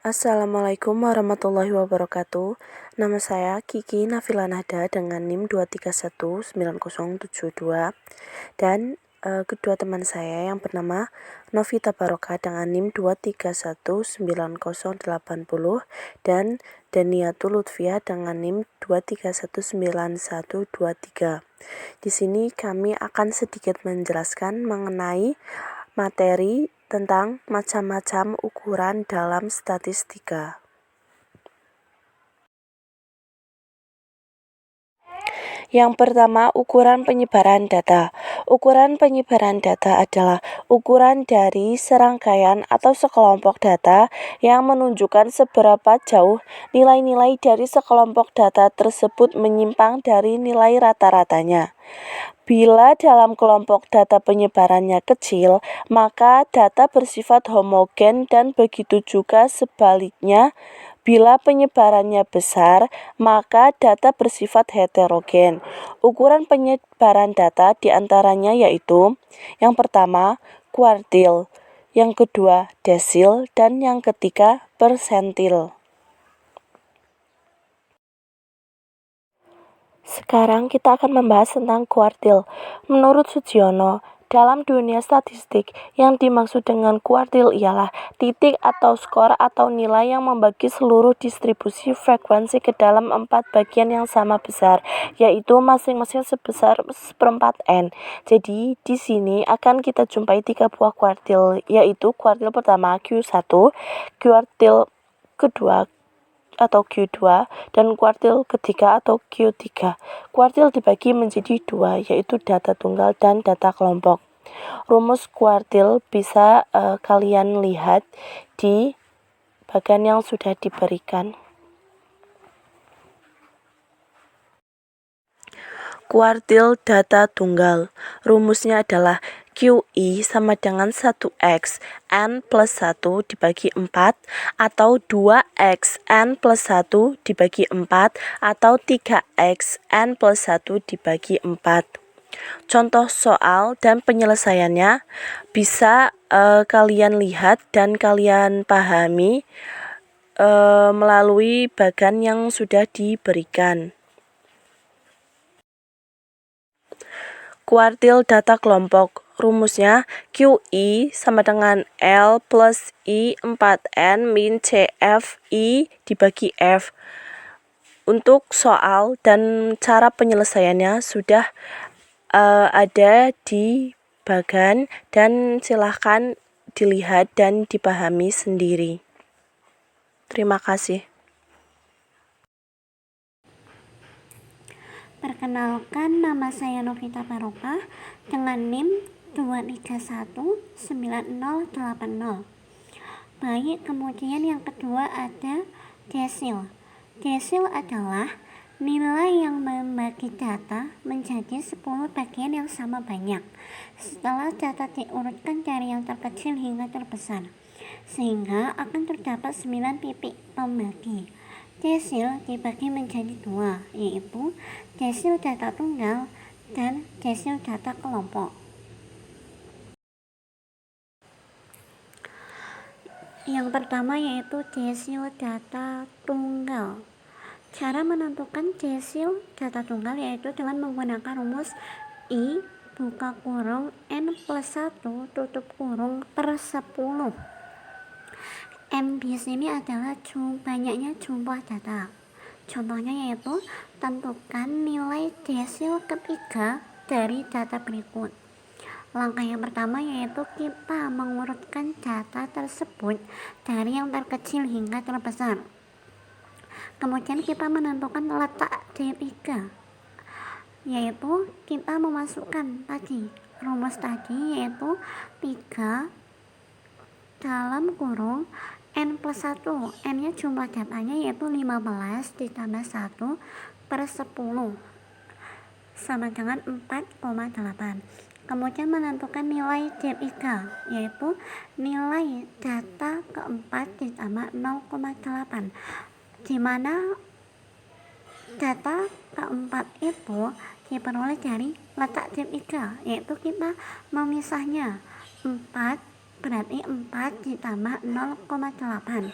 Assalamualaikum warahmatullahi wabarakatuh. Nama saya Kiki Nafila Nahda dengan NIM 2319072 dan kedua teman saya yang bernama Novita Barokah dengan NIM 2319080 dan Daniatul Lutfiah dengan NIM 2319123. Di sini kami akan sedikit menjelaskan mengenai materi tentang macam-macam ukuran dalam statistika. Yang pertama, ukuran penyebaran data. Ukuran penyebaran data adalah ukuran dari serangkaian atau sekelompok data yang menunjukkan seberapa jauh nilai-nilai dari sekelompok data tersebut menyimpang dari nilai rata-ratanya. Bila dalam kelompok data penyebarannya kecil, maka data bersifat homogen dan begitu juga sebaliknya. Bila penyebarannya besar, maka data bersifat heterogen. Ukuran penyebaran data diantaranya yaitu yang pertama, kuartil, yang kedua, desil, dan yang ketiga, persentil. Sekarang kita akan membahas tentang kuartil. Menurut Sujiono, dalam dunia statistik, yang dimaksud dengan kuartil ialah titik atau skor atau nilai yang membagi seluruh distribusi frekuensi ke dalam 4 bagian yang sama besar, yaitu masing-masing sebesar 1/4 N. Jadi, di sini akan kita jumpai 3 buah kuartil, yaitu kuartil pertama Q1, kuartil kedua atau Q2, dan kuartil ketiga atau Q3. Kuartil dibagi menjadi 2, yaitu data tunggal dan data kelompok. Rumus kuartil bisa kalian lihat di bagian yang sudah diberikan. Kuartil data tunggal. Rumusnya adalah QI sama dengan 1X N plus 1 dibagi 4 atau 2X N plus 1 dibagi 4 atau 3X N plus 1 dibagi 4. Contoh soal dan penyelesaiannya bisa kalian lihat dan kalian pahami melalui bagan yang sudah diberikan. Kuartil data kelompok. Rumusnya QI sama dengan L plus I 4N min CF I dibagi F. Untuk soal dan cara penyelesaiannya sudah ada di bagan dan silahkan dilihat dan dipahami sendiri. Terima kasih. Perkenalkan, nama saya Novita Barokah dengan NIM 2319080. Baik, kemudian yang kedua ada desil. Desil adalah nilai yang membagi data menjadi 10 bagian yang sama banyak setelah data diurutkan dari yang terkecil hingga terbesar, sehingga akan terdapat 9 titik pembagi. Desil dibagi menjadi 2, yaitu desil data tunggal dan desil data kelompok. Yang pertama yaitu desil data tunggal. Cara menentukan desil data tunggal yaitu dengan menggunakan rumus I buka kurung N plus 1 tutup kurung per 10. M di sini adalah banyaknya jumlah data. Contohnya yaitu tentukan nilai desil ketiga dari data berikut. Langkah yang pertama yaitu kita mengurutkan data tersebut dari yang terkecil hingga terbesar. Kemudian kita menentukan letak D3, yaitu kita memasukkan tadi rumus tadi yaitu 3 dalam kurung N plus 1. N nya jumlah datanya yaitu 15 ditambah 1 per 10 sama dengan 4,8. Kemudian menentukan nilai D3 yaitu nilai data keempat ditambah 0,8, di mana data keempat itu diperoleh dari letak D3, yaitu kita memisahnya 4 berarti 4 ditambah 0,8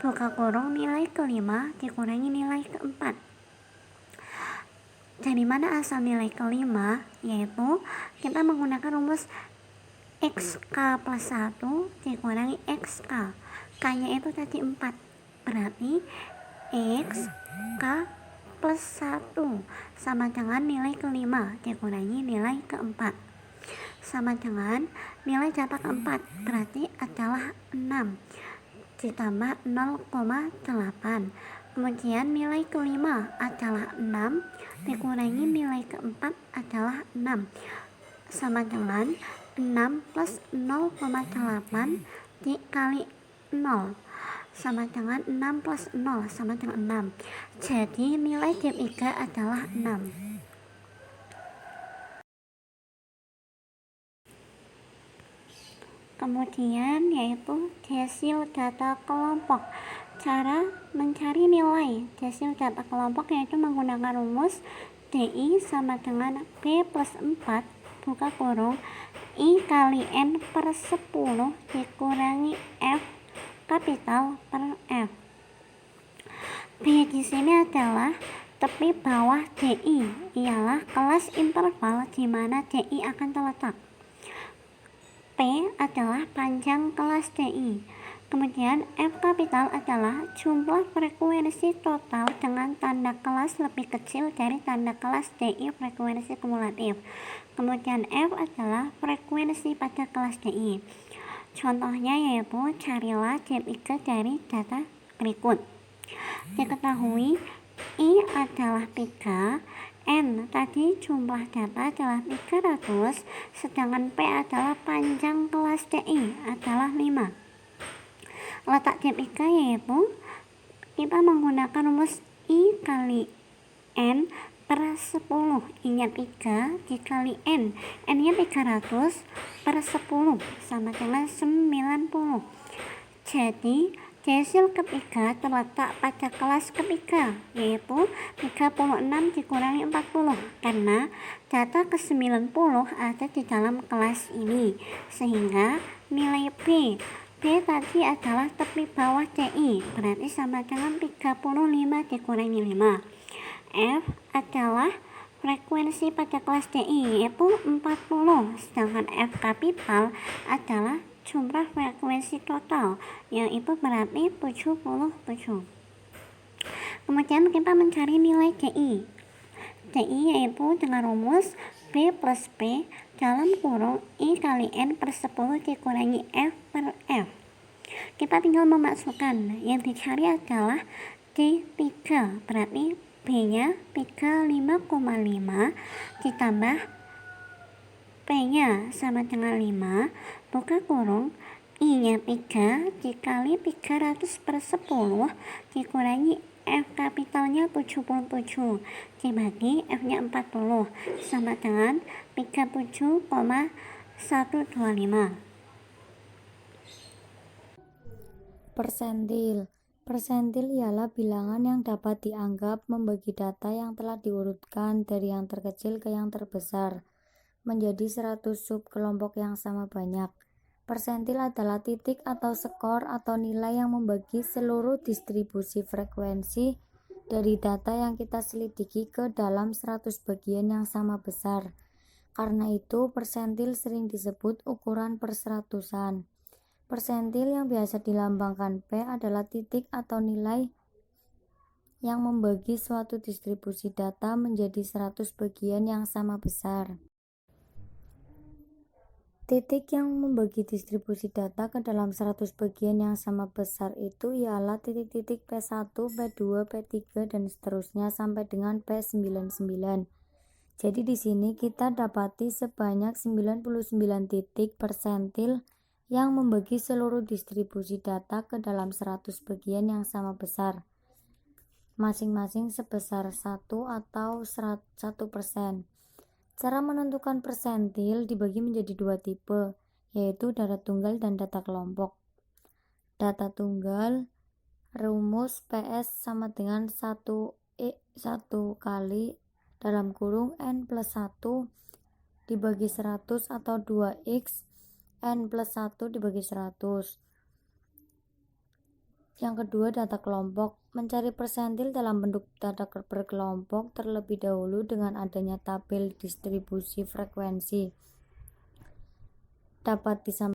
buka kurung nilai kelima dikurangi nilai keempat. Dari mana asal nilai kelima? Yaitu kita menggunakan rumus XK plus 1 dikurangi XK. K-nya itu tadi 4. Berarti XK plus 1 sama dengan nilai kelima dikurangi nilai keempat. Sama dengan nilai data keempat, berarti adalah 6 ditambah 0,8. Kemudian nilai kelima adalah 6 dikurangi nilai keempat adalah 6 sama dengan 6 plus 0,8 dikali 0 sama dengan 6 plus 0 sama dengan 6. Jadi nilai D3 adalah 6. Kemudian yaitu desil data kelompok. Cara mencari nilai desil data kelompok yaitu menggunakan rumus DI sama dengan B plus 4 buka kurung I kali N per 10 dikurangi F kapital per F. B di sini adalah tepi bawah DI, ialah kelas interval di mana DI akan terletak. P adalah panjang kelas DI. Kemudian F kapital adalah jumlah frekuensi total dengan tanda kelas lebih kecil dari tanda kelas DI frekuensi kumulatif. Kemudian F adalah frekuensi pada kelas DI. Contohnya yaitu carilah D3 dari data berikut. Diketahui I adalah 3, N tadi jumlah data adalah 300, sedangkan P adalah panjang kelas DI adalah 5. Letak D3 yaitu kita menggunakan rumus I kali N per 10. I-nya 3 dikali N. N-nya 300 per 10 sama dengan 90. Jadi desil ketiga terletak pada kelas ketiga, yaitu 36 dikurangi 40, karena data ke-90 ada di dalam kelas ini, sehingga nilai B tadi adalah tepi bawah DI, berarti sama dengan 35 dikurangi 5. F adalah frekuensi pada kelas DI, yaitu 40, sedangkan F kapital adalah jumlah frekuensi total, yaitu berarti 77. Kemudian kita mencari nilai DI. DI yaitu dengan rumus B plus P dalam kurung I kali N per 10 dikurangi F per F. Kita tinggal memasukkan, yang dicari adalah D3, berarti B-nya 35,5 ditambah P-nya sama dengan 5, buka kurung, I-nya 3 dikali 300 per 10 dikurangi F kapitalnya 77 dibagi F-nya 40 sama dengan 37,125. Persentil. Persentil ialah bilangan yang dapat dianggap membagi data yang telah diurutkan dari yang terkecil ke yang terbesar menjadi 100 subkelompok yang sama banyak. Persentil adalah titik atau skor atau nilai yang membagi seluruh distribusi frekuensi dari data yang kita selidiki ke dalam 100 bagian yang sama besar. Karena itu, persentil sering disebut ukuran perseratusan. Persentil yang biasa dilambangkan P adalah titik atau nilai yang membagi suatu distribusi data menjadi 100 bagian yang sama besar. Titik yang membagi distribusi data ke dalam 100 bagian yang sama besar itu ialah titik-titik P1, P2, P3 dan seterusnya sampai dengan P99. Jadi di sini kita dapati sebanyak 99 titik persentil yang membagi seluruh distribusi data ke dalam 100 bagian yang sama besar, masing-masing sebesar 1 atau 1%. Cara menentukan persentil dibagi menjadi dua tipe, yaitu data tunggal dan data kelompok. Data tunggal, rumus PS sama dengan 1 kali dalam kurung N plus 1 dibagi 100 atau 2X N plus 1 dibagi 100. Yang kedua, data kelompok. Mencari persentil dalam bentuk data berkelompok terlebih dahulu dengan adanya tabel distribusi frekuensi dapat disampaikan